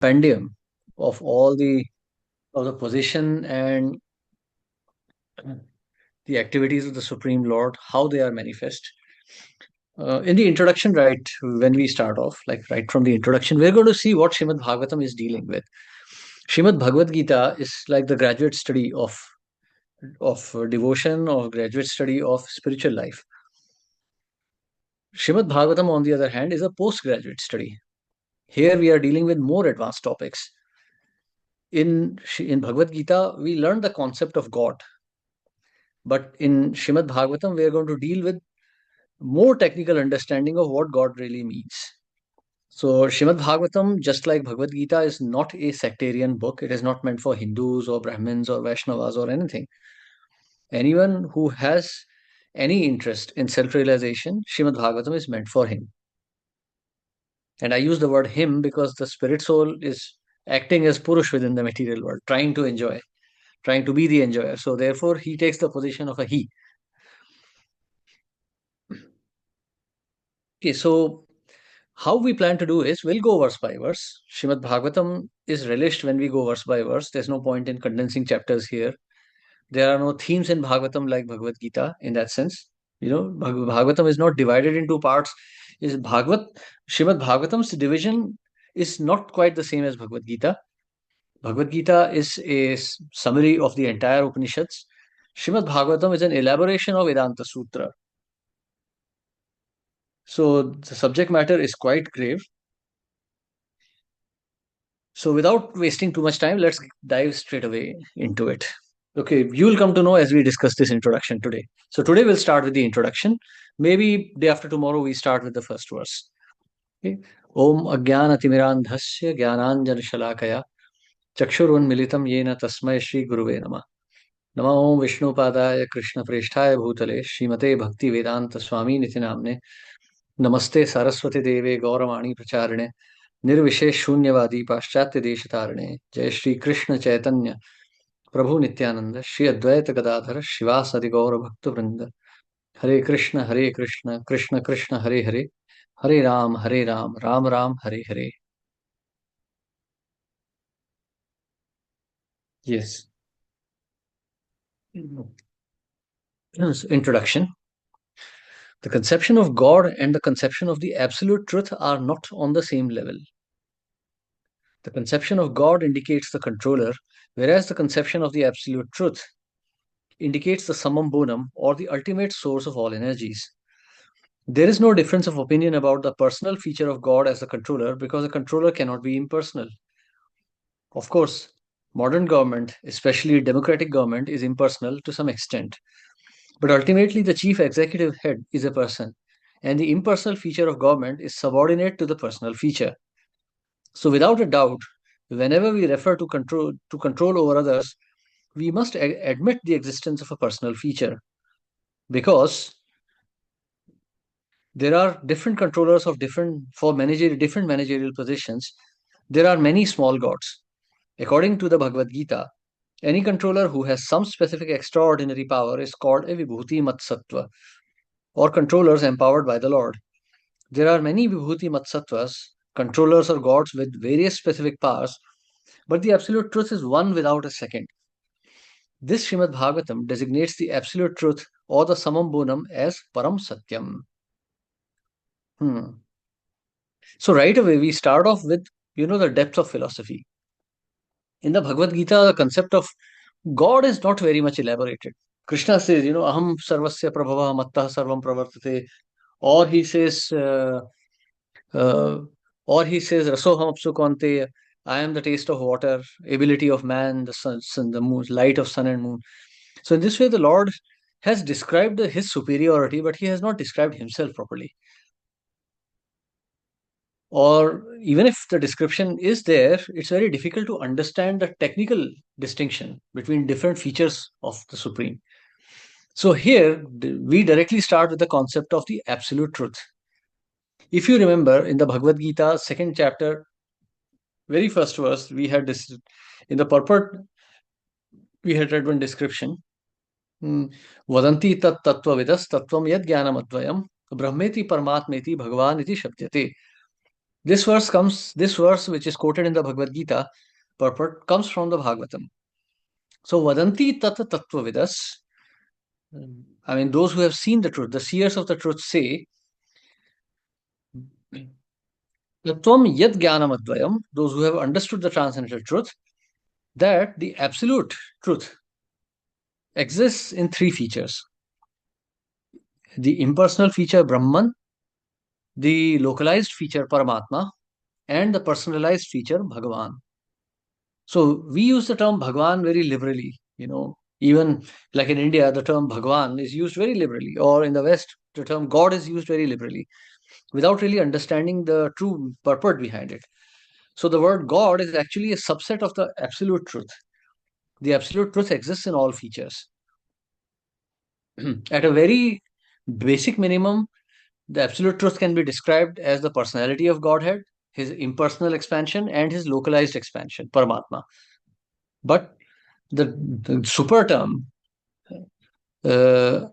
compendium of all the position and the activities of the Supreme Lord, how they are manifest. In the introduction, right, when we start off, like right from the introduction, we're going to see what Srimad Bhagavatam is dealing with. Srimad Bhagavad Gita is like the graduate study of devotion or graduate study of spiritual life. Srimad Bhagavatam, on the other hand, is a postgraduate study. Here we are dealing with more advanced topics. In Bhagavad Gita, we learn the concept of God, but in Srimad Bhagavatam, we are going to deal with more technical understanding of what God really means. So Srimad Bhagavatam, just like Bhagavad Gita, is not a sectarian book. It is not meant for Hindus or Brahmins or Vaishnavas or anything. Anyone who has any interest in self-realization, Srimad Bhagavatam is meant for him. And I use the word him because the spirit soul is acting as Purush within the material world, trying to enjoy, trying to be the enjoyer. So therefore, he takes the position of a he. Okay, so how we plan to do is we'll go verse by verse. Srimad Bhagavatam is relished when we go verse by verse. There's no point in condensing chapters here. There are no themes in Bhagavatam like Bhagavad Gita in that sense. Bhagavatam is not divided into parts. Is Srimad Bhagavatam's division is not quite the same as Bhagavad Gita. Bhagavad Gita is a summary of the entire Upanishads. Srimad Bhagavatam is an elaboration of Vedanta Sutra. So the subject matter is quite grave. So without wasting too much time, let's dive straight away into it. Okay, you will come to know as we discuss this introduction today. So today we'll start with the introduction. Maybe day after tomorrow we start with the first verse. Okay. Om Ajnanatimirandhasya Jnananjana Shalakaya Chakshurunmilitam Yena Tasmai Shri Guruve Namah. Nama Om Vishnupadaya Krishna Presthaya Bhutale Srimate Bhakti Vedanta Swami Niti Namne Namaste Saraswati Deve Gauravani Pracharine Nirvishesh Shunyavadi Paschatya Deshatarine Jai Shri Krishna Chaitanya Prabhu Nityananda Shri Advaita Gadadhara Shivasadi Gaura Bhakta Vrinda Hare Krishna Krishna Krishna Hare Hare Hare Ram Ram Ram Hare Hare. Yes. Introduction. The conception of God and the conception of the absolute truth are not on the same level. The conception of God indicates the controller, whereas the conception of the absolute truth indicates the summum bonum or the ultimate source of all energies. There is no difference of opinion about the personal feature of God as the controller because a controller cannot be impersonal. Of course, modern government, especially democratic government, is impersonal to some extent. But ultimately, the chief executive head is a person, and the impersonal feature of government is subordinate to the personal feature. So, without a doubt, whenever we refer to control over others, we must admit the existence of a personal feature because there are different controllers of different managerial positions. There are many small gods. According to the Bhagavad Gita, any controller who has some specific extraordinary power is called a Vibhuti Matsattva, or controllers empowered by the Lord. There are many Vibhuti Matsattvas, controllers or gods with various specific powers, but the absolute truth is one without a second. This Srimad Bhagavatam designates the absolute truth or the Samam Bonam as Param Satyam. So right away we start off with the depth of philosophy. In the Bhagavad Gita, the concept of God is not very much elaborated. Krishna says, Aham Sarvasya Prabhava Mattah Sarvam Pravartate, or he says, uh, Rasoham Apsukante, I am the taste of water, ability of man, the sun, the moon, light of sun and moon. So in this way, the Lord has described his superiority, but he has not described himself properly. Or even if the description is there, it's very difficult to understand the technical distinction between different features of the Supreme. So here we directly start with the concept of the absolute truth. If you remember in the Bhagavad Gita, second chapter, very first verse, we had this in the purport, we had read one description. Vadanti tat tattva vidas tattvam yad jnanam advayam brahmeti paramatmeti bhagavan iti shabdyate. This verse which is quoted in the Bhagavad Gita purport comes from the Bhagavatam. So Vadanti Tata Tattvavidas, I mean, those who have seen the truth, the seers of the truth say, Tattvam Yad Jnanam Advayam, those who have understood the transcendental truth, that the absolute truth exists in three features: the impersonal feature Brahman, the localized feature Paramatma, and the personalized feature Bhagavan. So we use the term Bhagavan very liberally, even like in India, the term Bhagavan is used very liberally, or in the West, the term God is used very liberally, without really understanding the true purport behind it. So the word God is actually a subset of the absolute truth. The absolute truth exists in all features. At a very basic minimum, the absolute truth can be described as the personality of Godhead, his impersonal expansion, and his localized expansion, Paramatma. But the super term, uh,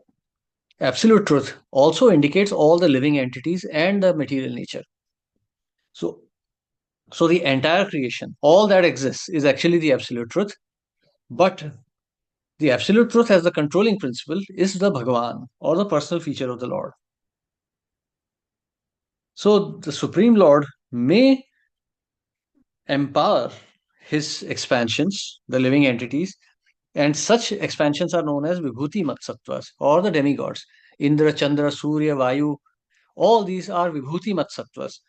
absolute truth, also indicates all the living entities and the material nature. So, so the entire creation, all that exists, is actually the absolute truth. But the absolute truth as the controlling principle is the Bhagavan, or the personal feature of the Lord. So the Supreme Lord may empower his expansions, the living entities, and such expansions are known as Vibhuti Matsattvas, or the demigods. Indra, Chandra, Surya, Vayu, all these are Vibhuti Matsattvas.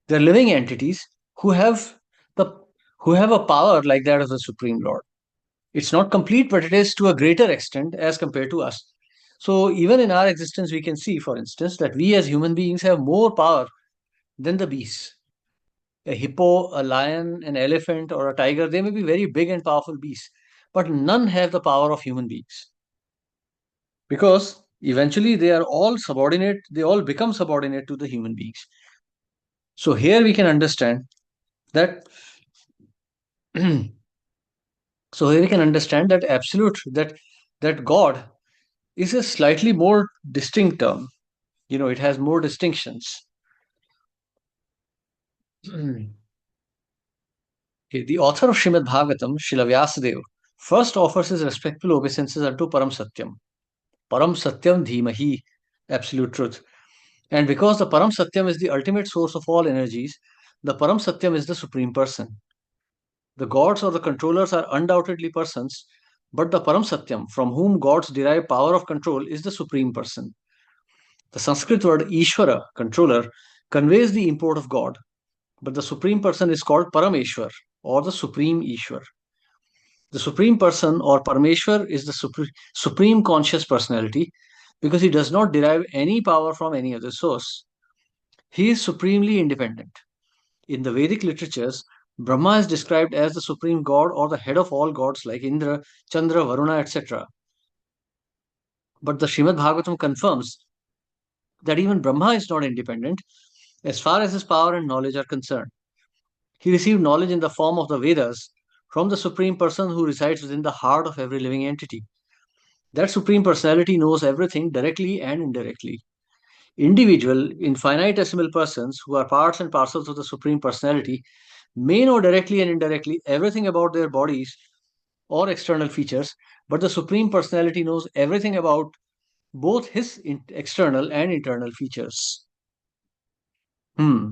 They're living entities who have the who have a power like that of the Supreme Lord. It's not complete, but it is to a greater extent as compared to us. So even in our existence, we can see, for instance, that we as human beings have more power than the beasts. A hippo, a lion, an elephant, or a tiger, they may be very big and powerful beasts, but none have the power of human beings. Because eventually they are all subordinate, they all become subordinate to the human beings. So here we can understand that so here we can understand that that God is a slightly more distinct term. It has more distinctions. Okay, the author of Srimad Bhagavatam, Srila Vyasadeva, first offers his respectful obeisances unto Param Satyam Dhimahi, absolute truth. And because the Param Satyam is the ultimate source of all energies, the Param Satyam is the supreme person. The gods or the controllers are undoubtedly persons, but the Param Satyam, from whom gods derive power of control, is the supreme person. The Sanskrit word Ishvara, controller, conveys the import of God, but the supreme person is called Parameshwar, or the supreme Ishwar. The supreme person, or Parameshwar, is the supreme conscious personality because he does not derive any power from any other source. He is supremely independent. In the Vedic literatures, Brahma is described as the supreme god or the head of all gods like Indra, Chandra, Varuna, etc. But the Srimad Bhagavatam confirms that even Brahma is not independent as far as his power and knowledge are concerned. He received knowledge in the form of the Vedas from the Supreme Person who resides within the heart of every living entity. That Supreme Personality knows everything directly and indirectly. Individual, infinitesimal persons who are parts and parcels of the Supreme Personality may know directly and indirectly everything about their bodies or external features, but the Supreme Personality knows everything about both his external and internal features. Hmm.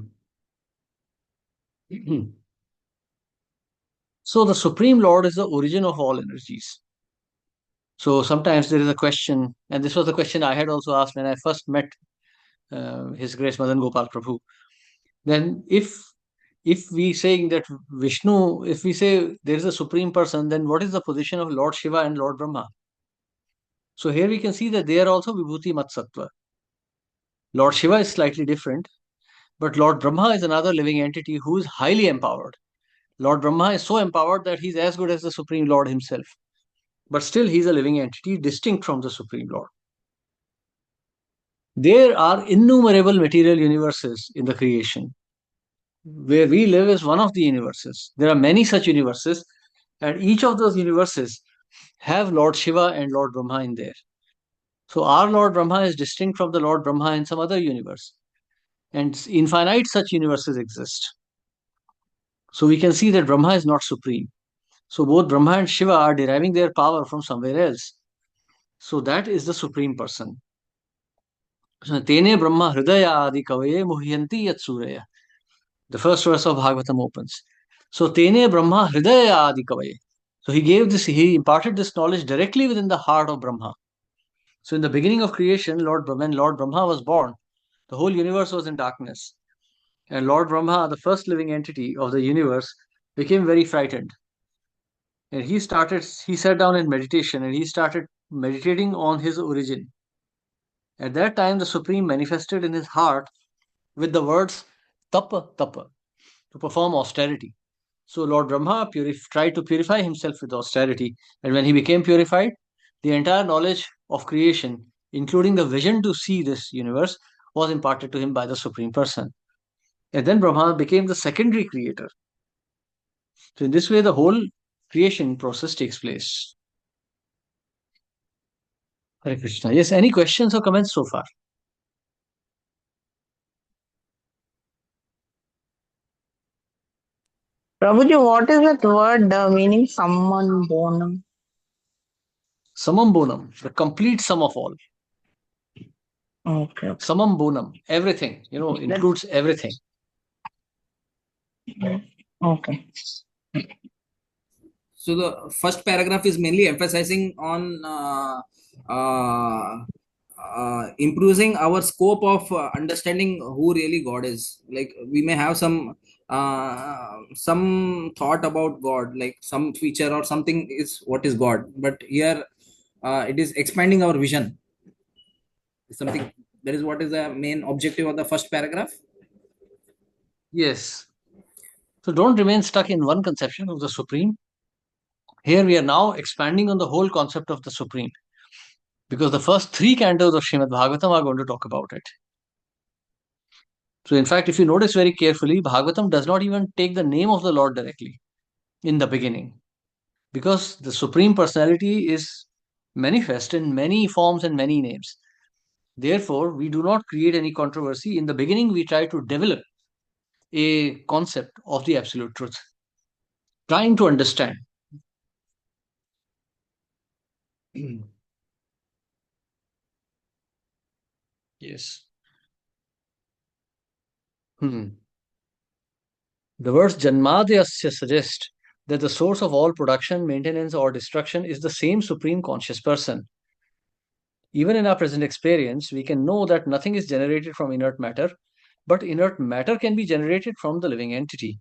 So the Supreme Lord is the origin of all energies. So sometimes there is a question, and this was the question I had also asked when I first met His Grace Madan Gopal Prabhu. Then, if we saying that Vishnu, if we say there is a supreme person, then what is the position of Lord Shiva and Lord Brahma? So here we can see that they are also Vibhuti Matsattva. Lord Shiva is slightly different, but Lord Brahma is another living entity who is highly empowered. Lord Brahma is so empowered that he's as good as the Supreme Lord himself. But still, he's a living entity distinct from the Supreme Lord. There are innumerable material universes in the creation. Where we live is one of the universes. There are many such universes, and each of those universes have Lord Shiva and Lord Brahma in there. So our Lord Brahma is distinct from the Lord Brahma in some other universe. and infinite such universes exist. So we can see that Brahma is not supreme. So both Brahma and Shiva are deriving their power from somewhere else. So that is the supreme person. So, Tene Brahma Hridaya Adi Kavaye Muhyanti Yat Suraya. The first verse of Bhagavatam opens. So Tene Brahma Hridaya Adi Kavaye. So he imparted this knowledge directly within the heart of Brahma. So in the beginning of creation, when Lord Brahma was born, the whole universe was in darkness. And Lord Brahma, the first living entity of the universe, became very frightened. And he sat down in meditation and he started meditating on his origin. At that time, the Supreme manifested in his heart with the words tapa tapa to perform austerity. So Lord Brahma tried to purify himself with austerity, and when he became purified, the entire knowledge of creation, including the vision to see this universe, was imparted to him by the Supreme Person. And then Brahma became the secondary creator. So in this way, the whole creation process takes place. Hare Krishna. Yes, any questions or comments so far? Prabhuji, what is that word meaning summon bonum? Summum bonum, the complete sum of all. Okay. Summum bonum, everything, includes everything. Okay. So the first paragraph is mainly emphasizing on improving our scope of understanding who really God is. Like we may have some thought about God, like some feature or something is what is God, but here it is expanding our vision. Something that is what is the main objective of the first paragraph. Yes. So don't remain stuck in one conception of the Supreme. Here we are now expanding on the whole concept of the Supreme, because the first three cantos of Srimad Bhagavatam are going to talk about it. So, in fact, if you notice very carefully, Bhagavatam does not even take the name of the Lord directly in the beginning, because the Supreme Personality is manifest in many forms and many names. Therefore, we do not create any controversy. In the beginning, we try to develop a concept of the Absolute Truth, trying to understand. Yes. Hmm. The words Janmadhyasya suggest that the source of all production, maintenance, or destruction is the same Supreme Conscious Person. Even in our present experience, we can know that nothing is generated from inert matter, but inert matter can be generated from the living entity.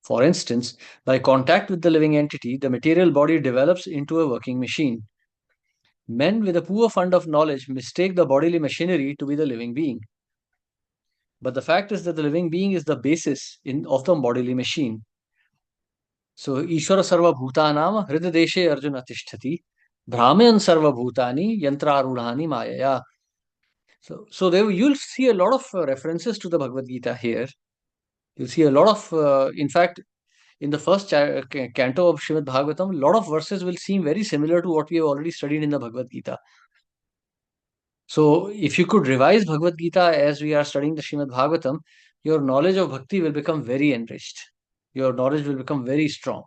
For instance, by contact with the living entity, the material body develops into a working machine. Men with a poor fund of knowledge mistake the bodily machinery to be the living being. But the fact is that the living being is the basis of the bodily machine. So, Ishvara Sarva Bhutanam Hridadeshe Arjuna Tishtati Brahmayan Sarva Bhutani Yantrarudhani Mayaya. So there you'll see a lot of references to the Bhagavad Gita here. You'll see a lot of, in fact, in the first canto of Srimad Bhagavatam, a lot of verses will seem very similar to what we have already studied in the Bhagavad Gita. So if you could revise Bhagavad Gita as we are studying the Srimad Bhagavatam, your knowledge of bhakti will become very enriched. Your knowledge will become very strong.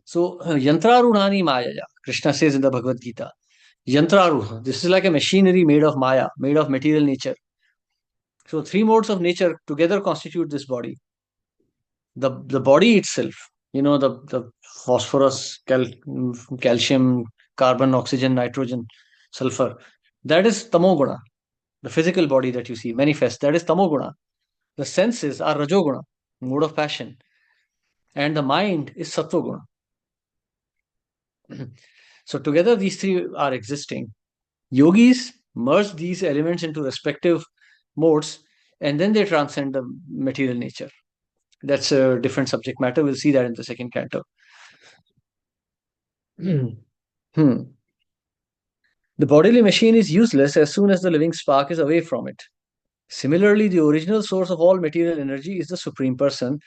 So, Yantrarudhani Mayaya, Krishna says in the Bhagavad Gita. Yantrarudha, this is like a machinery made of Maya, made of material nature. So, three modes of nature together constitute this body. The body itself, the phosphorus, calcium, carbon, oxygen, nitrogen, sulfur, that is tamoguna. The physical body that you see manifest, that is tamoguna. The senses are rajoguna, mode of passion, and the mind is sattva. So together these three are existing. Yogis merge these elements into respective modes and then they transcend the material nature. That's a different subject matter. We'll see that in the second canto. Hmm. The bodily machine is useless as soon as the living spark is away from it. Similarly, the original source of all material energy is the Supreme Person.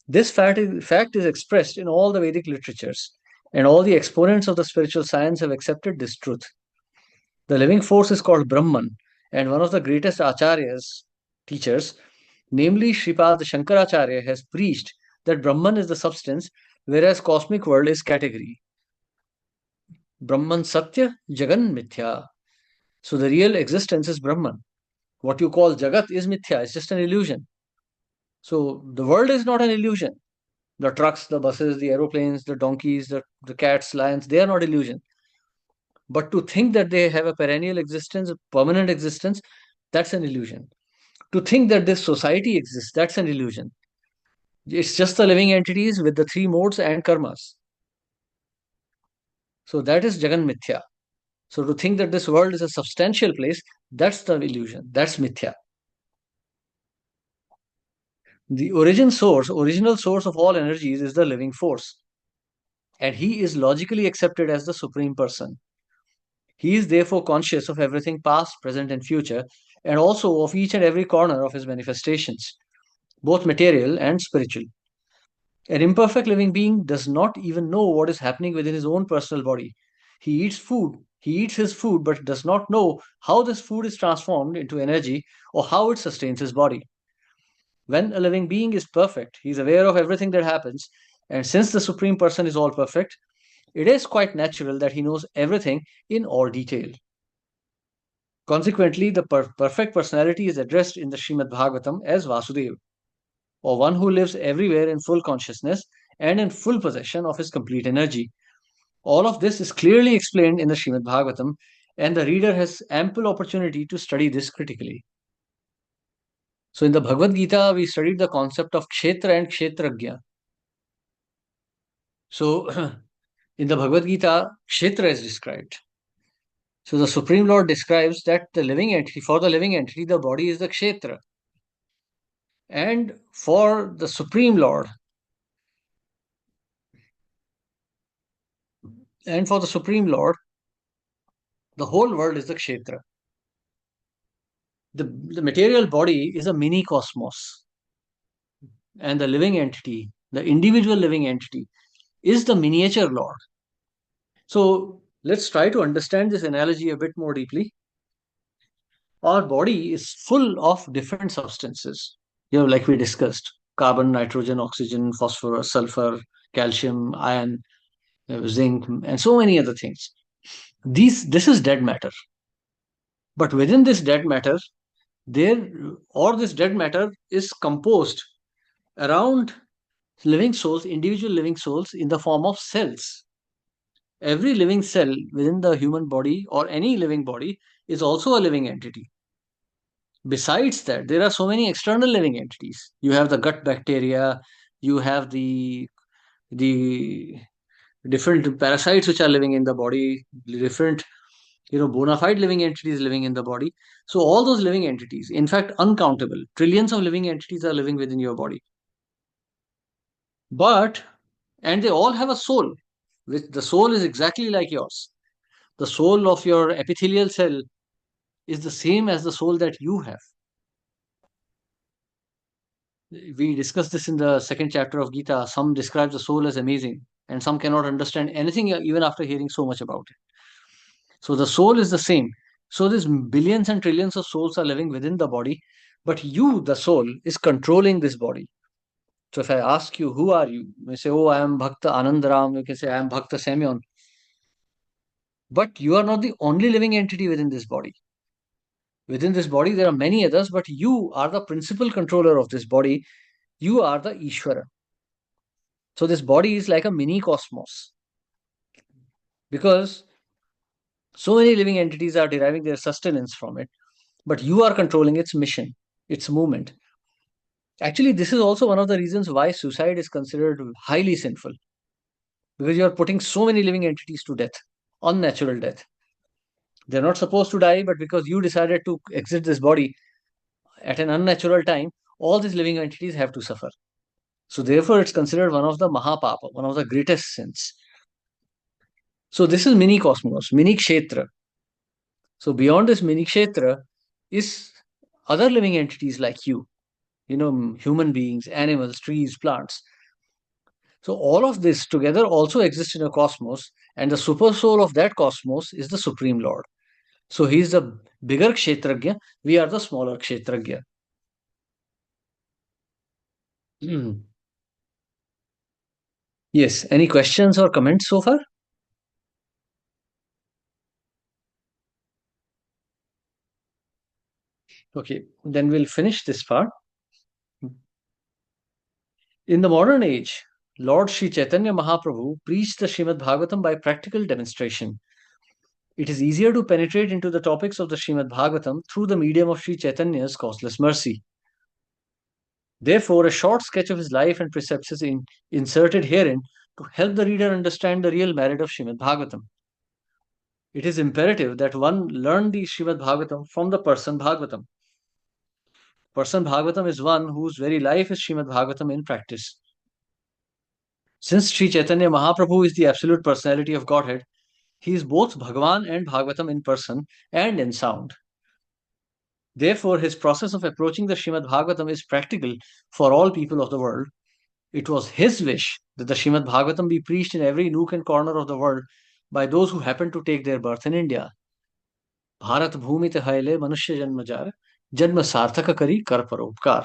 This fact is expressed in all the Vedic literatures, and all the exponents of the spiritual science have accepted this truth. The living force is called Brahman, And one of the greatest acharyas, teachers, namely Sripad Shankaracharya, has preached that Brahman is the substance, whereas cosmic world is category. Brahman Satya, Jagan Mithya. So the real existence is Brahman. What you call Jagat is Mithya, it's just an illusion. So the world is not an illusion. The trucks, the buses, the aeroplanes, the donkeys, the cats, lions, they are not illusion. But to think that they have a perennial existence, a permanent existence, that's an illusion. To think that this society exists, that's an illusion. It's just the living entities with the three modes and karmas. So that is Jagan Mithya. So to think that this world is a substantial place, that's the illusion. That's Mithya. The original source of all energies is the living force. And he is logically accepted as the Supreme Person. He is therefore conscious of everything past, present, and future, and also of each and every corner of his manifestations, both material and spiritual. An imperfect living being does not even know what is happening within his own personal body. He eats his food, but does not know how this food is transformed into energy or how it sustains his body. When a living being is perfect, he is aware of everything that happens, and since the Supreme Person is all perfect, it is quite natural that he knows everything in all detail. Consequently, the perfect personality is addressed in the Srimad Bhagavatam as Vasudeva, or one who lives everywhere in full consciousness and in full possession of his complete energy. All of this is clearly explained in the Srimad Bhagavatam, and the reader has ample opportunity to study this critically. So, in the Bhagavad Gita, we studied the concept of Kshetra and Kshetrajna. So, in the Bhagavad Gita, Kshetra is described. So, the Supreme Lord describes that the living entity, for the living entity, the body is the Kshetra. And for the Supreme Lord, the whole world is the Kshetra. The material body is a mini cosmos, and the living entity, the individual living entity, is the miniature Lord. So let's try to understand this analogy a bit more deeply. Our body is full of different substances, like we discussed: carbon, nitrogen, oxygen, phosphorus, sulfur, calcium, iron, zinc, and so many other things. This is dead matter. But within this dead matter, this dead matter is composed around individual living souls in the form of cells. Every living cell within the human body or any living body is also a living entity. Besides that, there are so many external living entities. You have the gut bacteria, you have the different parasites which are living in the body, different bona fide living entities living in the body. So all those living entities, in fact, uncountable, trillions of living entities are living within your body. And they all have a soul, which the soul is exactly like yours. The soul of your epithelial cell is the same as the soul that you have. We discussed this in the second chapter of Gita. Some describe the soul as amazing, and some cannot understand anything even after hearing so much about it. So the soul is the same. So these billions and trillions of souls are living within the body, but you, the soul, is controlling this body. So if I ask you, who are you? You say, oh, I am Bhakta Anandaram. You can say, I am Bhakta Semyon. But you are not the only living entity within this body. Within this body, there are many others, but you are the principal controller of this body. You are the Ishvara. So this body is like a mini cosmos, because so many living entities are deriving their sustenance from it, but you are controlling its mission, its movement. Actually, this is also one of the reasons why suicide is considered highly sinful, because you are putting so many living entities to death, unnatural death. They're not supposed to die, but because you decided to exit this body at an unnatural time, all these living entities have to suffer. So therefore, it's considered one of the Mahapapa, one of the greatest sins. So this is mini cosmos, mini kshetra. So beyond this mini kshetra is other living entities like you, human beings, animals, trees, plants. So all of this together also exists in a cosmos, and the super soul of that cosmos is the Supreme Lord. So he is the bigger Kshetragya, we are the smaller Kshetragya. Yes, any questions or comments so far? Okay, then we'll finish this part. In the modern age, Lord Sri Chaitanya Mahaprabhu preached the Srimad Bhagavatam by practical demonstration. It is easier to penetrate into the topics of the Srimad Bhagavatam through the medium of Sri Chaitanya's causeless mercy. Therefore, a short sketch of his life and precepts is inserted herein to help the reader understand the real merit of Srimad Bhagavatam. It is imperative that one learn the Srimad Bhagavatam from the person Bhagavatam. Person Bhagavatam is one whose very life is Srimad Bhagavatam in practice. Since Sri Chaitanya Mahaprabhu is the absolute personality of Godhead, he is both Bhagavan and Bhagavatam in person and in sound. Therefore, his process of approaching the Srimad Bhagavatam is practical for all people of the world. It was his wish that the Srimad Bhagavatam be preached in every nook and corner of the world by those who happen to take their birth in India. Bharat bhumi te haile manushya janma jar, janma sarthaka kari kar paropkar.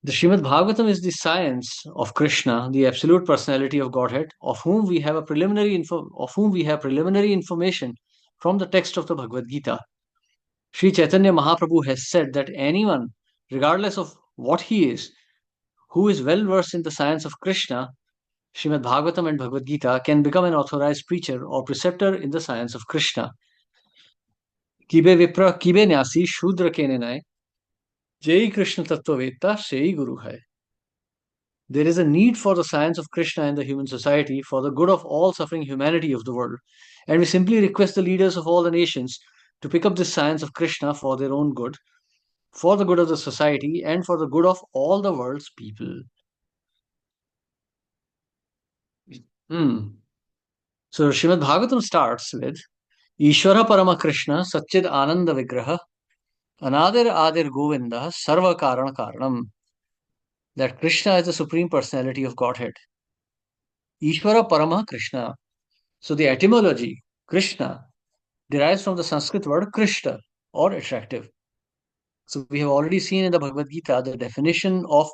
The Srimad Bhagavatam is the science of Krishna, the absolute personality of Godhead, of whom we have preliminary information from the text of the Bhagavad Gita. Sri Chaitanya Mahaprabhu has said that anyone, regardless of what he is, who is well versed in the science of Krishna, Srimad Bhagavatam and Bhagavad Gita, can become an authorized preacher or preceptor in the science of Krishna. Kibe Vipra, Kibe Nyasi, Shudra Kenenai, Jai Krishna Tattvavetta, Sei Guru Hai. There is a need for the science of Krishna in the human society for the good of all suffering humanity of the world. And we simply request the leaders of all the nations to pick up this science of Krishna for their own good, for the good of the society, and for the good of all the world's people. So Srimad Bhagavatam starts with Ishvara Parama Krishna Satchid Ananda Vigraha Anadir Adir Govinda Sarva Karana Karanam. That Krishna is the Supreme Personality of Godhead. Ishvara Parama Krishna. So the etymology, Krishna, derives from the Sanskrit word Krishna, or attractive. So we have already seen in the Bhagavad Gita the definition of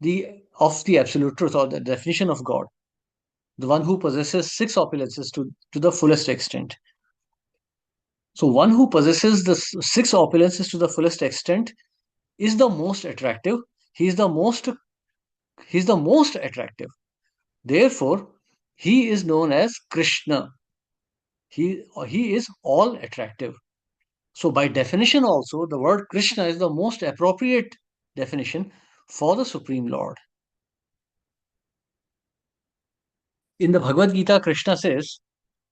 the absolute truth, or the definition of God, the one who possesses six opulences to the fullest extent. So one who possesses the six opulences to the fullest extent is the most attractive. He is the most attractive. Therefore, he is known as Krishna. He is all attractive. So by definition also, the word Krishna is the most appropriate definition for the Supreme Lord. In the Bhagavad Gita, Krishna says,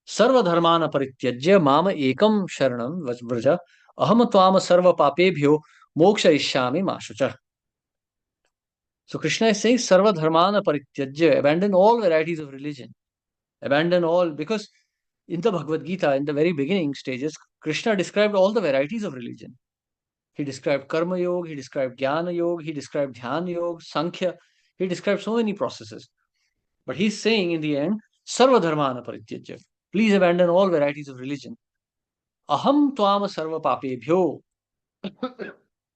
Sarva dharmana parityajya mama ekam sharanam vajbraja aham tvama sarva papebhyo moksha ishyami mashucha. So Krishna is saying, Sarva dharmana parityajya, abandon all varieties of religion. Abandon all, because in the Bhagavad Gita, in the very beginning stages, Krishna described all the varieties of religion. He described Karma Yoga, he described Jnana Yoga, he described Dhyana Yoga, Sankhya. He described so many processes. But he's saying in the end, Sarva Dharmana Parityajya. Please abandon all varieties of religion. Aham Twama Sarva Papebhyo.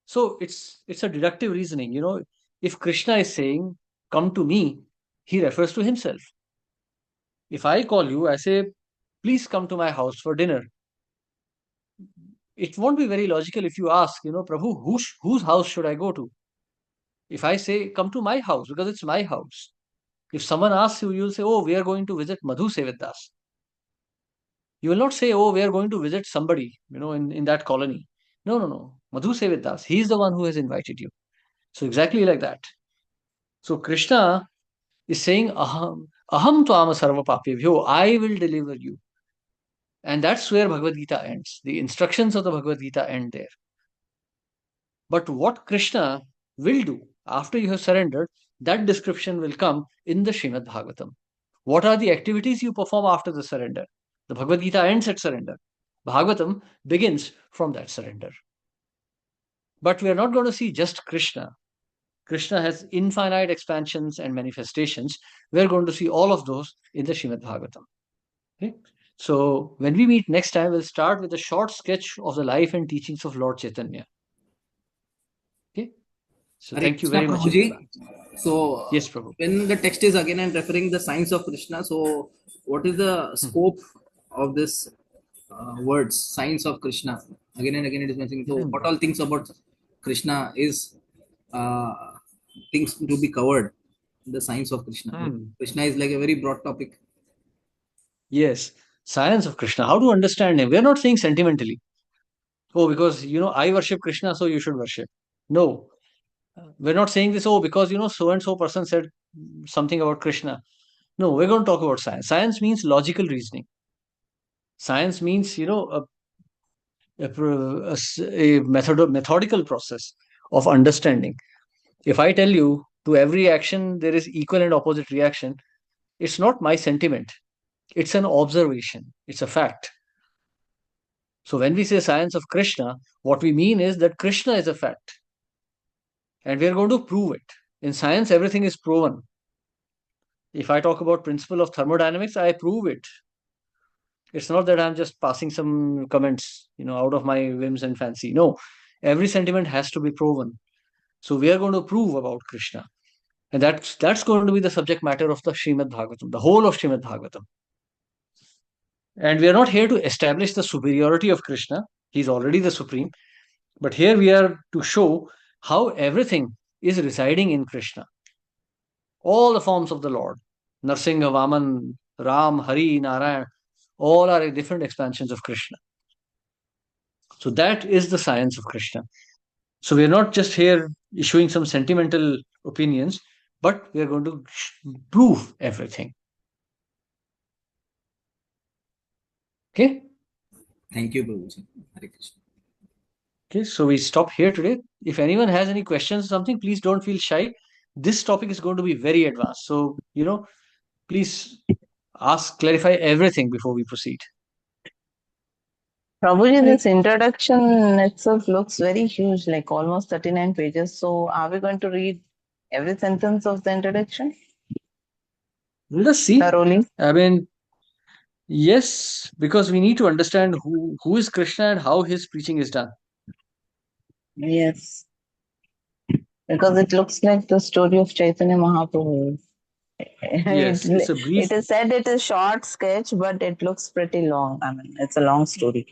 So it's a deductive reasoning. If Krishna is saying, come to me, he refers to himself. If I call you, I say, please come to my house for dinner. It won't be very logical if you ask, Prabhu, whose house should I go to? If I say, come to my house, because it's my house. If someone asks you, you'll say, oh, we are going to visit Madhusevit Das. You will not say, oh, we are going to visit somebody, in that colony. No. Madhusevit Das, he is the one who has invited you. So exactly like that. So Krishna is saying, aham tvama sarva papevyo, I will deliver you. And that's where Bhagavad Gita ends. The instructions of the Bhagavad Gita end there. But what Krishna will do after you have surrendered, that description will come in the Srimad Bhagavatam. What are the activities you perform after the surrender? The Bhagavad Gita ends at surrender. Bhagavatam begins from that surrender. But we are not going to see just Krishna. Krishna has infinite expansions and manifestations. We are going to see all of those in the Srimad Bhagavatam. Okay? So when we meet next time, we'll start with a short sketch of the life and teachings of Lord Chaitanya. Okay. So Hare thank you Krishna, very much, Prabhuji. everyone. So, Yes, Prabhu. when the text is again and referring the signs of Krishna, so what is the Hmm. scope of this words, signs of Krishna? Again and again, it is mentioning. So, Hmm. what all things about Krishna is uh, things to be covered? The signs of Krishna. Hmm. Krishna is like a very broad topic. Yes. Science of Krishna. How to understand him? We're not saying sentimentally. Oh, because I worship Krishna, so you should worship. No. We're not saying this, oh, because so and so person said something about Krishna. No, we're going to talk about science. Science means logical reasoning. Science means, a methodical process of understanding. If I tell you to every action there is equal and opposite reaction, it's not my sentiment. It's an observation. It's a fact. So when we say science of Krishna, what we mean is that Krishna is a fact, and we are going to prove it. In science, everything is proven. If I talk about principle of thermodynamics, I prove it. It's not that I'm just passing some comments, out of my whims and fancy. No, every sentiment has to be proven. So we are going to prove about Krishna. And that's going to be the subject matter of the Srimad Bhagavatam, the whole of Srimad Bhagavatam. And we are not here to establish the superiority of Krishna. He's already the supreme. But here we are to show how everything is residing in Krishna. All the forms of the Lord, Narsingha, Vaman, Ram, Hari, Narayan, all are different expansions of Krishna. So that is the science of Krishna. So we are not just here issuing some sentimental opinions, but we are going to prove everything. Okay? Thank you, Prabhuji. Hare Krishna. Okay, so we stop here today. If anyone has any questions or something, please don't feel shy. This topic is going to be very advanced. So, please ask, clarify everything before we proceed. Prabhuji, Right. this introduction itself looks very huge, like almost 39 pages. So, are we going to read every sentence of the introduction Let us see. thoroughly? I mean, yes, because we need to understand who is Krishna and how his preaching is done. Yes, because it looks like the story of Chaitanya Mahaprabhu. Yes, it's It, a brief. it is said it is short sketch, but it looks pretty long. I mean, it's a long story.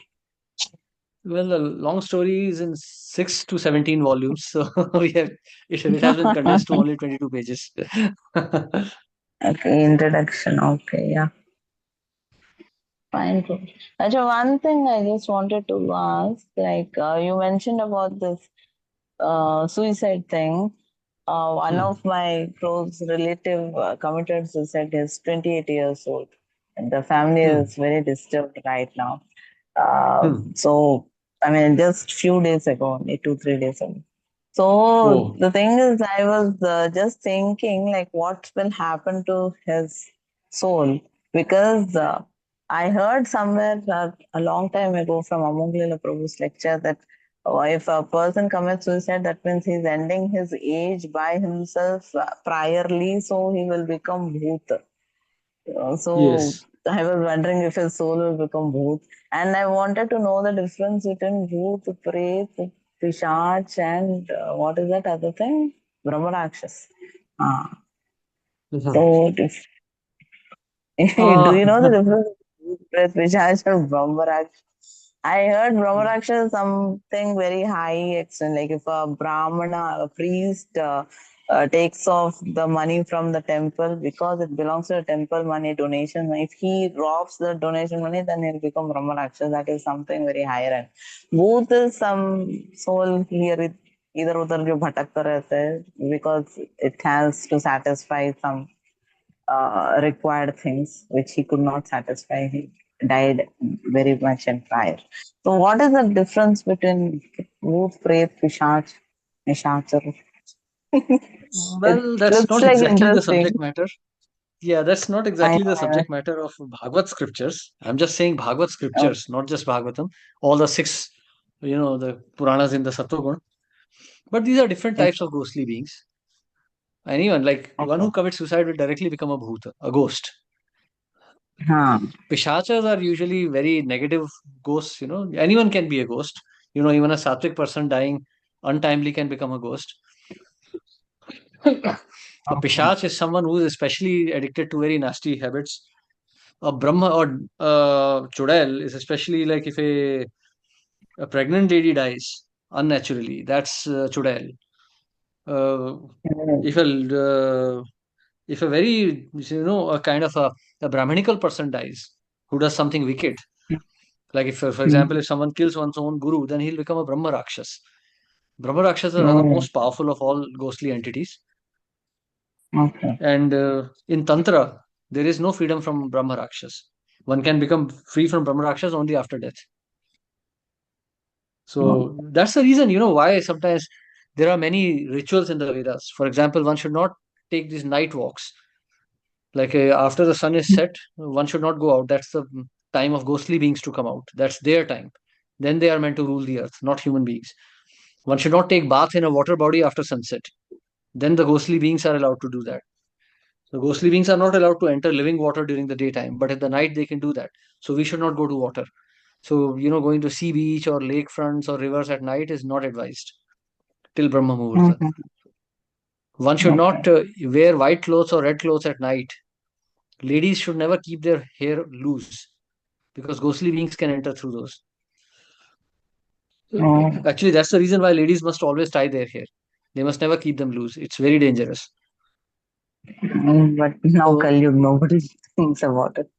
Well, the long story is in 6 to 17 volumes, so we have it has been condensed to only 22 pages. Okay, introduction. Okay, yeah. Fine. Cool. Actually, one thing I just wanted to ask, like you mentioned about this suicide thing. One Hmm. of my close relative committed suicide. He's 28 years old, and the family Hmm. is very disturbed right now. Hmm. So, I mean, just few days ago, only 2 3 days ago. So Oh, the thing is, I was just thinking, like, what will happen to his soul? Because I heard somewhere a long time ago from Amonglila Prabhu's lecture that if a person commits suicide, that means he's ending his age by himself priorly, so he will become bhoot. So yes. I was wondering if his soul will become bhoot. And I wanted to know the difference between bhoot, pret, pishach, and what is that other thing? Brahmarakshas. Ah. Mhm. So, do Uh, you know the difference between bhoot, pret, pishach, and Brahmarakshas? I heard Brahmaraksha is something very high extent. Like if a Brahmana, a priest, takes off the money from the temple because it belongs to the temple money donation. If he robs the donation money, then he'll become Brahmaraksha. That is something very higher end. Both is some soul here इधर उधर जो भटकता रहता है because it has to satisfy some required things which he could not satisfy. He died very much in prior. So, what is the difference between Bhoot, Pret, Pishach, Nishachar? It well, that's looks not like exactly the interesting. subject matter. Yeah, that's not I exactly the know. subject matter of Bhagavad scriptures. I'm just saying Bhagavad Oh, scriptures, not just Bhagavatam. All the six, the Puranas in the Sattvagun. But these are different okay. types of ghostly beings. Anyone, like one Okay. who commits suicide will directly become a bhuta, a ghost. Pishachas are usually very negative ghosts, anyone can be a ghost. Even a sattvic person dying untimely can become a ghost. A pishach is someone who is especially addicted to very nasty habits. A Brahma or Chudail is especially like if a pregnant lady dies unnaturally, that's Chudail. Uh, if a if a very a kind of a Brahminical person dies who does something wicked, like if for example if someone kills one's own guru, then he'll become a Brahma Rakshas. Brahma Rakshasas are the most powerful of all ghostly entities. Okay. And in Tantra, there is no freedom from Brahma Rakshas. One can become free from Brahma Rakshas only after death. So that's the reason, why sometimes there are many rituals in the Vedas. For example, one should not take these night walks. Like after the sun is set, one should not go out. That's the time of ghostly beings to come out. That's their time. Then they are meant to rule the earth, not human beings. One should not take bath in a water body after sunset. Then the ghostly beings are allowed to do that. The ghostly beings are not allowed to enter living water during the daytime, but at the night they can do that. So we should not go to water. So, going to sea beach or lake fronts or rivers at night is not advised till Brahma Muhurta. One should not wear white clothes or red clothes at night. Ladies should never keep their hair loose because ghostly beings can enter through those. Actually, that's the reason why ladies must always tie their hair. They must never keep them loose. It's very dangerous. But now So, Kali, nobody thinks about it.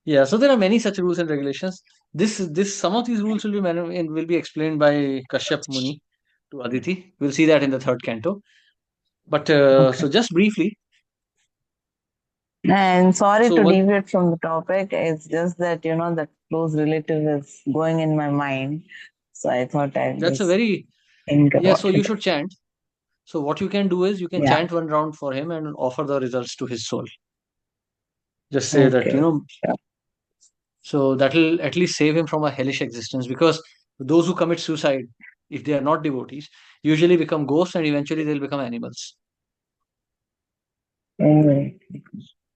yeah, so there are many such rules and regulations. This some of these rules will be explained by Kashyap Muni to Aditi. We'll see that in the third canto. But Okay. so just briefly, And sorry so to one deviate from the topic. It's just that, that close relative is going in my mind. So I thought I'd that's a just very think yeah. about So you it. should chant. So what you can do is you can Yeah. chant one round for him and offer the results to his soul. Just say that Okay. Sure. so that will at least save him from a hellish existence because those who commit suicide, if they are not devotees, usually become ghosts and eventually they'll become animals. Mm.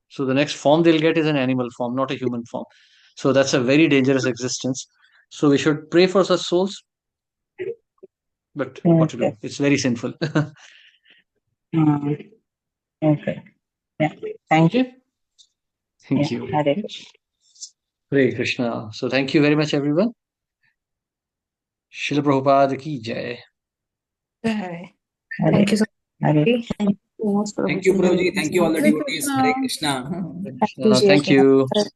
So the next form they'll get is an animal form, not a human form. So that's a very dangerous existence. So we should pray for such souls, but what to do? Okay. It's very sinful. Mm. Okay. Yeah. Thank you. Okay. Yeah. Thank you. Hare Krishna. Hare Krishna. So thank you very much, everyone. Srila Prabhupada ki jai. Hi. Hare Thank you so Hare much. Thank you so much, Thank you, Prabhuji. Prabhuji. Thank you, all the Hare devotees. Krishna. Hare Krishna. Hare Krishna. Appreciate Thank you. it.